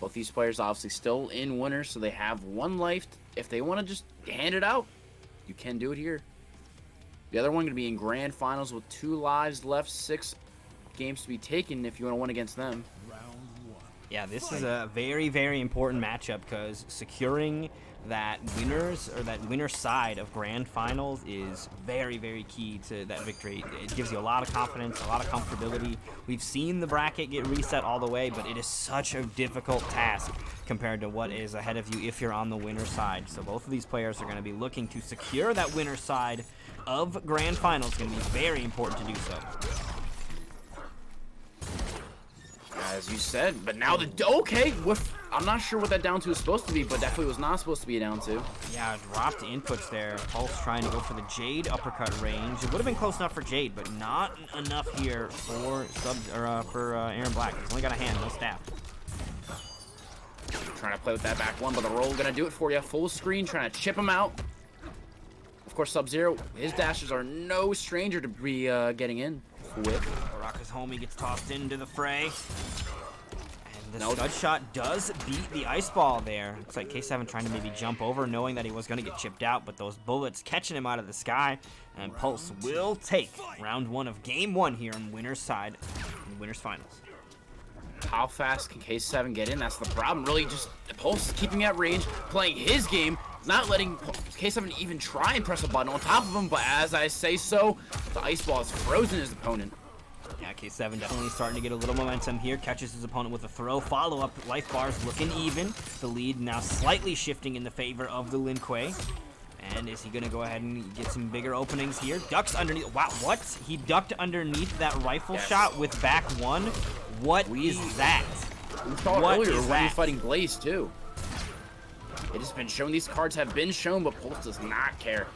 Both these players obviously still in winners, so they have 1 life. If they want to just hand it out, you can do it here. The other one going to be in grand finals with 2 lives left, 6 games to be taken if you want to win against them. Yeah, this is a very, very important matchup because securing that winner side of grand finals is very, very key to that victory. It gives you a lot of confidence, a lot of comfortability. We've seen the bracket get reset all the way, but it is such a difficult task compared to what is ahead of you if you're on the winner side. So both of these players are going to be looking to secure that winner side of grand finals. It's going to be very important to do so. As you said, but now I'm not sure what that down 2 is supposed to be, but definitely was not supposed to be a down 2. Yeah, dropped inputs there. Pulse trying to go for the Jade uppercut range. It would have been close enough for Jade, but not enough here for Aaron Black. He's only got a hand, no staff. Trying to play with that back 1, but the roll gonna do it for you. Full screen, trying to chip him out. Of course, Sub-Zero, his dashes are no stranger to be getting in with. Baraka's homie gets tossed into the fray. And the stud shot does beat the ice ball there. Looks like K7 trying to maybe jump over, knowing that he was going to get chipped out, but those bullets catching him out of the sky. And Pulse will take round 1 of game 1 here on winner's side in the winner's finals. How fast can K7 get in? That's the problem. Really, just Pulse keeping at range, playing his game, not letting K7 even try and press a button on top of him. But as I say so, the ice ball has frozen his opponent. Yeah, K7 definitely starting to get a little momentum here. Catches his opponent with a throw. Follow-up. Life bars looking even. The lead now slightly shifting in the favor of the Lin Kuei. And is he going to go ahead and get some bigger openings here? Ducks underneath. Wow, what? He ducked underneath that rifle shot with back 1. What is that? We saw it earlier when he was fighting Blaze, too. It has been shown. These cards have been shown, but Pulse does not care.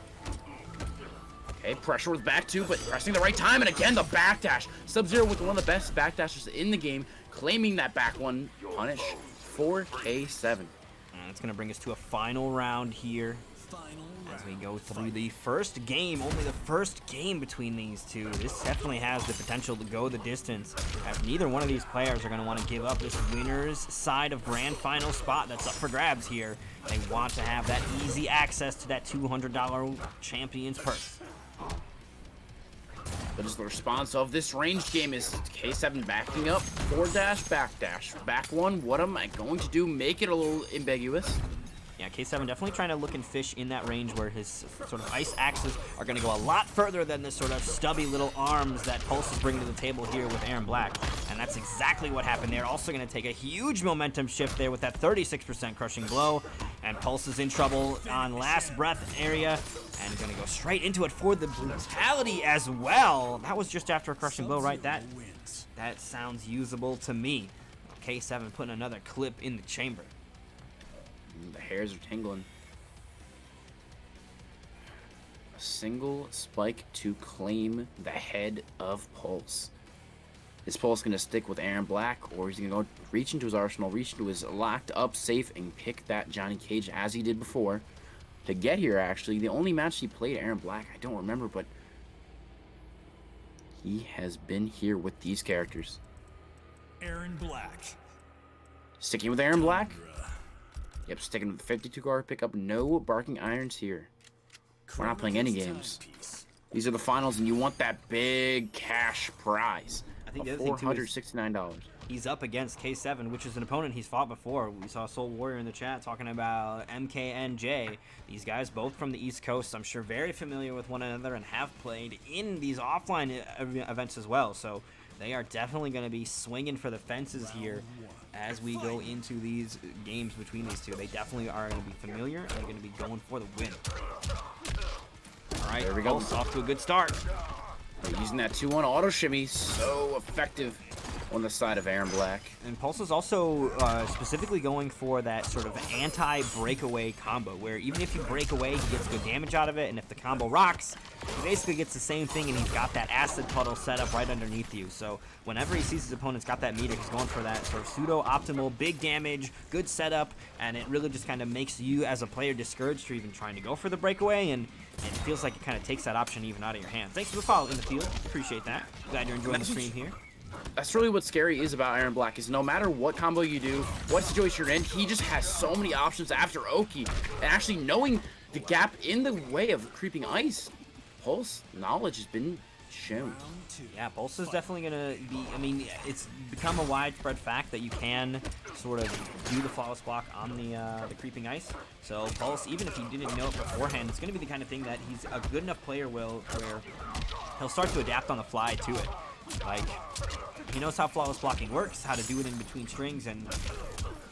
Okay, pressure with back 2, but pressing the right time, and again, the backdash. Sub-Zero with one of the best backdashes in the game, claiming that back 1 punish for K7. And it's going to bring us to a final round here. As we go through the first game, only the first game between these two. This definitely has the potential to go the distance, as neither one of these players are going to want to give up this winner's side of grand final spot that's up for grabs here. They want to have that easy access to that $200 champion's purse. But as the response of this ranged game is K7 backing up, 4-dash, backdash. Back 1, what am I going to do? Make it a little ambiguous. Yeah, K7 definitely trying to look and fish in that range where his sort of ice axes are going to go a lot further than the sort of stubby little arms that Pulse is bringing to the table here with Aaron Black. And that's exactly what happened there. Also going to take a huge momentum shift there with that 36% crushing blow. And Pulse is in trouble on last breath area. And going to go straight into it for the brutality as well. That was just after a crushing blow, right? That sounds usable to me. K7 putting another clip in the chamber. The hairs are tingling. A single spike to claim the head of Pulse. Is Pulse going to stick with Aaron Black, or is he going to go reach into his arsenal, reach into his locked up safe, and pick that Johnny Cage as he did before? To get here, actually, the only match he played Aaron Black, I don't remember, but he has been here with these characters. Aaron Black. Sticking with Aaron Black? Yep, sticking with the 52 card pickup. No barking irons here. We're not playing any games. These are the finals, and you want that big cash prize. I think of the other thing too is $469. he's up against K7, which is an opponent he's fought before. We saw Soul Warrior in the chat talking about MKNJ. These guys, both from the East Coast, I'm sure very familiar with one another and have played in these offline events as well. So they are definitely going to be swinging for the fences here as we go into these games between these two. They definitely are going to be familiar and going to be going for the win. All right, there we go. Off to a good start. They're using that 2-1 auto shimmy, so effective on the side of Aaron Black. And Pulse is also specifically going for that sort of anti-breakaway combo, where even if you break away, he gets good damage out of it, and if the combo rocks, he basically gets the same thing, and he's got that acid puddle set up right underneath you. So whenever he sees his opponent's got that meter, he's going for that sort of pseudo-optimal, big damage, good setup, and it really just kind of makes you as a player discouraged for even trying to go for the breakaway, and it feels like it kind of takes that option even out of your hands. Thanks for the follow in the field. Appreciate that. Glad you're enjoying the stream here. That's really what's scary is about Aaron Black, is no matter what combo you do, what situation you're in, he just has so many options after Oki. And actually knowing the gap in the way of creeping ice, Pulse knowledge has been shown. Yeah, Pulse is definitely going to be, I mean, it's become a widespread fact that you can sort of do the flawless block on the creeping ice. So Pulse, even if he didn't know it beforehand, it's going to be the kind of thing that he's a good enough player where he'll start to adapt on the fly to it. Like, he knows how flawless blocking works, how to do it in between strings, and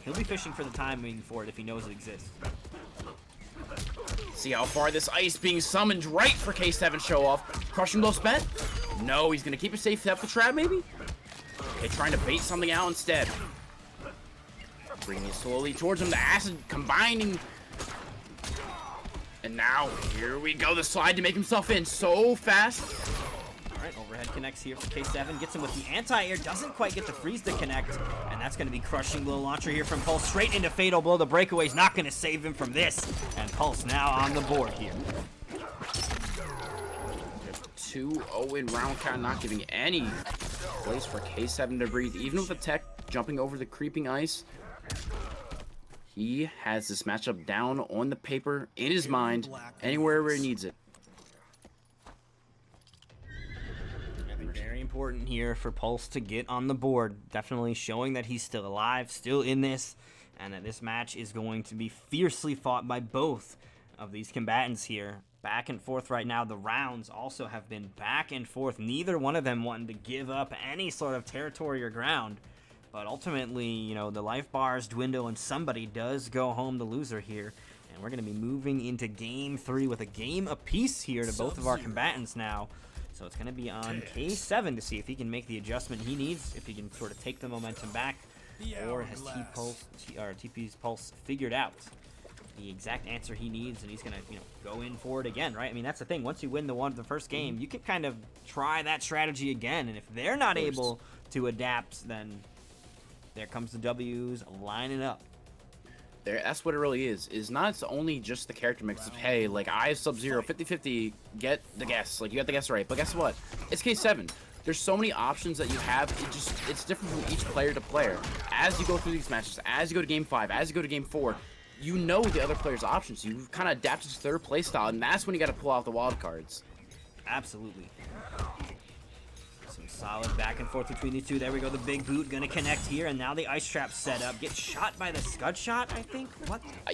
he'll be fishing for the timing for it if he knows it exists. See how far this ice being summoned right for K7 Showoff. Crushing blow spent? No, he's gonna keep it safe, set up the trap maybe? Okay, trying to bait something out instead. Bringing it slowly towards him, the acid combining. And now, here we go, the slide to make himself in so fast. Alright, overhead connects here for K7, gets him with the anti-air, doesn't quite get to freeze the connect, and that's going to be crushing blow launcher here from Pulse, straight into fatal blow. The breakaway's not going to save him from this, and Pulse now on the board here. 2-0 in round count, not giving any place for K7 to breathe, even with the tech jumping over the creeping ice. He has this matchup down on the paper, in his mind, anywhere where he needs it. Very important here for Pulse to get on the board. Definitely showing that he's still alive, still in this, and that this match is going to be fiercely fought by both of these combatants here. Back and forth right now. The rounds also have been back and forth. Neither one of them wanting to give up any sort of territory or ground. But ultimately, you know, the life bars dwindle and somebody does go home the loser here. And we're going to be moving into Game 3 with a game apiece here to both of our combatants now. So it's going to be on K7 to see if he can make the adjustment he needs, if he can sort of take the momentum back, or has TP's Pulse figured out the exact answer he needs, and he's going to, you know, go in for it again, right? I mean, that's the thing. Once you win the first game, you can kind of try that strategy again, and if they're not able to adapt, then there comes the W's lining up. That's what it really is not only just the character mix of, hey, like, I have Sub-Zero 50-50, get the guess, like, you got the guess right, but guess what, it's K7. There's so many options that you have. It's different from each player to player. As you go through these matches, as you go to Game 5, as you go to Game 4, you know the other player's options. You kind of adapt to their playstyle, and that's when you got to pull out the wild cards. Absolutely. Some solid back and forth between these two. There we go. The big boot gonna connect here, and now the ice trap set up. Gets shot by the scud shot, I think. What? I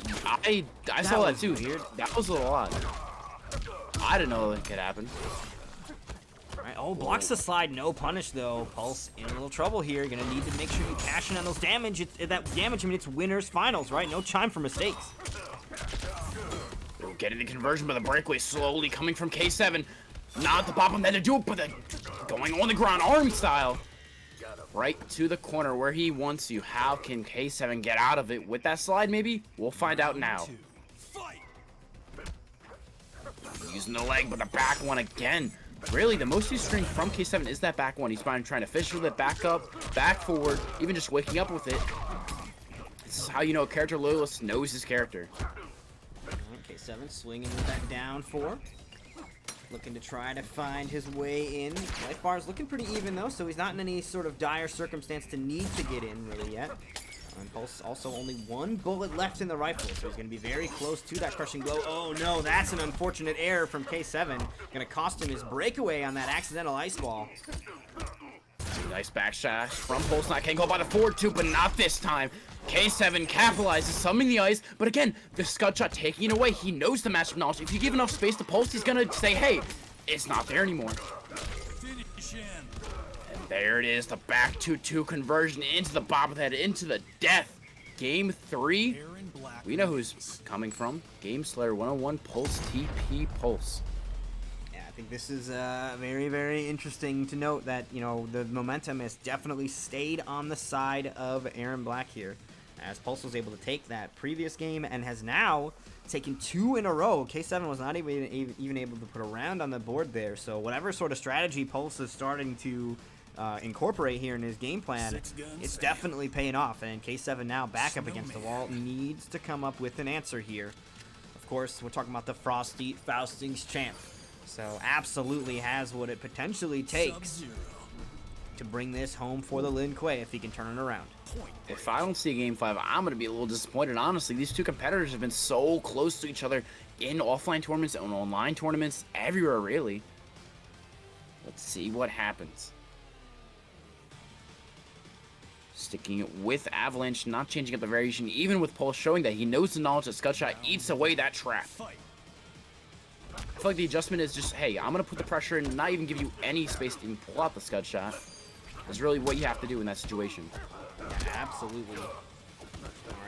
saw that too. Weird. That was a little odd. I didn't know that could happen. All right. Oh, blocks the slide. No punish though. Pulse in a little trouble here. Gonna need to make sure you cash in on those damage. I mean, it's winners finals, right? No time for mistakes. Getting the conversion, but the breakaway slowly coming from K7. Not the bottom then to do it, but going on the ground, army style. Right to the corner where he wants you. How can K7 get out of it with that slide, maybe? We'll find out now. Using the leg, but the back one again. Really, the most he's streamed from K7 is that back one. He's trying to fish with it, back up, back forward, even just waking up with it. This is how you know a character loyalist knows his character. K7 swinging with that down 4. Looking to try to find his way in. Life bar's looking pretty even though, so he's not in any sort of dire circumstance to need to get in really yet. And Pulse also only 1 bullet left in the rifle, so he's going to be very close to that crushing blow. Oh no, that's an unfortunate error from K7. Going to cost him his breakaway on that accidental ice ball. Nice backslash from Pulse. Not can go by the forward too, but not this time. K7 capitalizes, summoning the ice, but again, the scud shot taking it away. He knows the matchup knowledge. If you give enough space to Pulse, he's gonna say, hey, it's not there anymore. And there it is, the back 2-2 conversion into the bobblehead, into the death. Game 3, we know who's coming from. Game Slayer 101, Pulse TP Pulse. I think this is very, very interesting to note that, you know, the momentum has definitely stayed on the side of Aaron Black here, as Pulse was able to take that previous game and has now taken 2 in a row. K7 was not even able to put a round on the board there, so whatever sort of strategy Pulse is starting to incorporate here in his game plan, it's definitely paying off, and K7 now back up against the wall needs to come up with an answer here. Of course, we're talking about the Frosty Faustings champ. So absolutely has what it potentially takes to bring this home for the Lin Kuei if he can turn it around. If I don't see a Game 5, I'm going to be a little disappointed, honestly. These two competitors have been so close to each other in offline tournaments and online tournaments, everywhere, really. Let's see what happens. Sticking it with Avalanche, not changing up the variation, even with Pulse showing that he knows the knowledge that Scud Shot eats away that trap. I feel like the adjustment is just, hey, I'm going to put the pressure in and not even give you any space to even pull out the Scud Shot. That's really what you have to do in that situation. Absolutely. All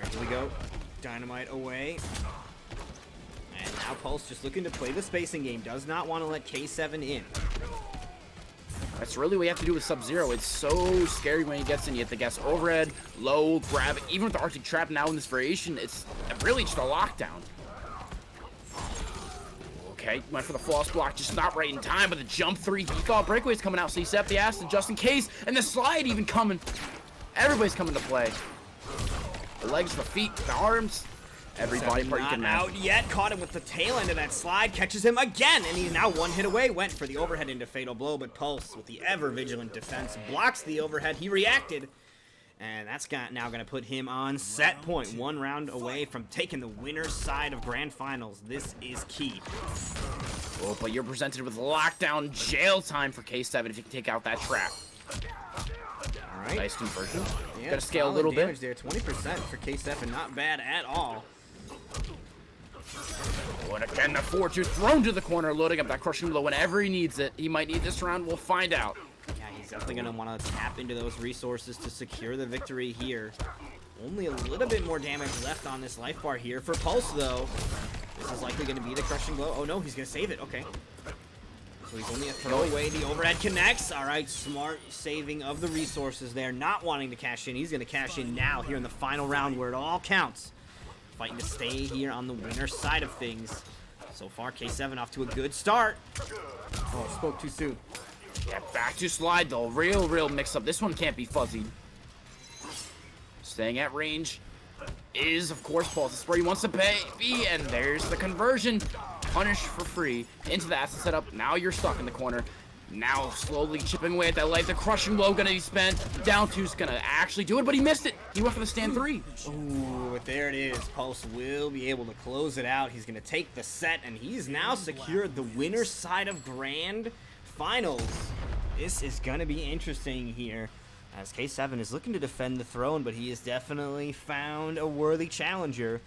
right, here we go. Dynamite away. And now Pulse just looking to play the spacing game. Does not want to let K7 in. That's really what you have to do with Sub-Zero. It's so scary when he gets in. You have to guess overhead, low, grab. Even with the Arctic Trap now in this variation, it's really just a lockdown. Okay, went for the false block, just not right in time, but the jump three, he thought breakaway's coming out, so he set up the acid just in case, and the slide even coming. Everybody's coming to play. The legs, the feet, the arms, every body part you can not imagine. out yet, caught him with the tail end of that slide, catches him again, and he's now one hit away, went for the overhead into Fatal Blow, but Pulse, with the ever-vigilant defense, blocks the overhead, he reacted, and that's now going to put him on set point. 1 round away from taking the winner's side of Grand Finals. This is key. Oh, but you're presented with lockdown jail time for K7 if you can take out that trap. All right. Nice conversion. Yeah, Gotta scale a little damage bit. there. 20% for K7. Not bad at all. Oh, and again, the 4-2 thrown to the corner, loading up that crushing blow whenever he needs it. He might need this round. We'll find out. Yeah, he's definitely going to want to tap into those resources to secure the victory here. Only a little bit more damage left on this life bar here. For Pulse, though, this is likely going to be the crushing blow. Oh, no, he's going to save it. Okay. So he's only a throw away. The overhead connects. All right, smart saving of the resources there. Not wanting to cash in. He's going to cash in now here in the final round where it all counts. Fighting to stay here on the winner's side of things. So far, K7 off to a good start. Oh, spoke too soon. Yeah, back to slide, though. Real mix-up. This one can't be fuzzy. Staying at range is, of course, Pulse. That's where he wants to be, and there's the conversion. Punish for free into the acid setup. Now you're stuck in the corner. Now slowly chipping away at that life. The crushing blow gonna be spent. Down two's gonna actually do it, but he missed it. He went for the stand 3. Ooh, but there it is. Pulse will be able to close it out. He's gonna take the set, and he's now secured the winner's side of Grand Finals. This is gonna be interesting here, as K7 is looking to defend the throne, but he has definitely found a worthy challenger.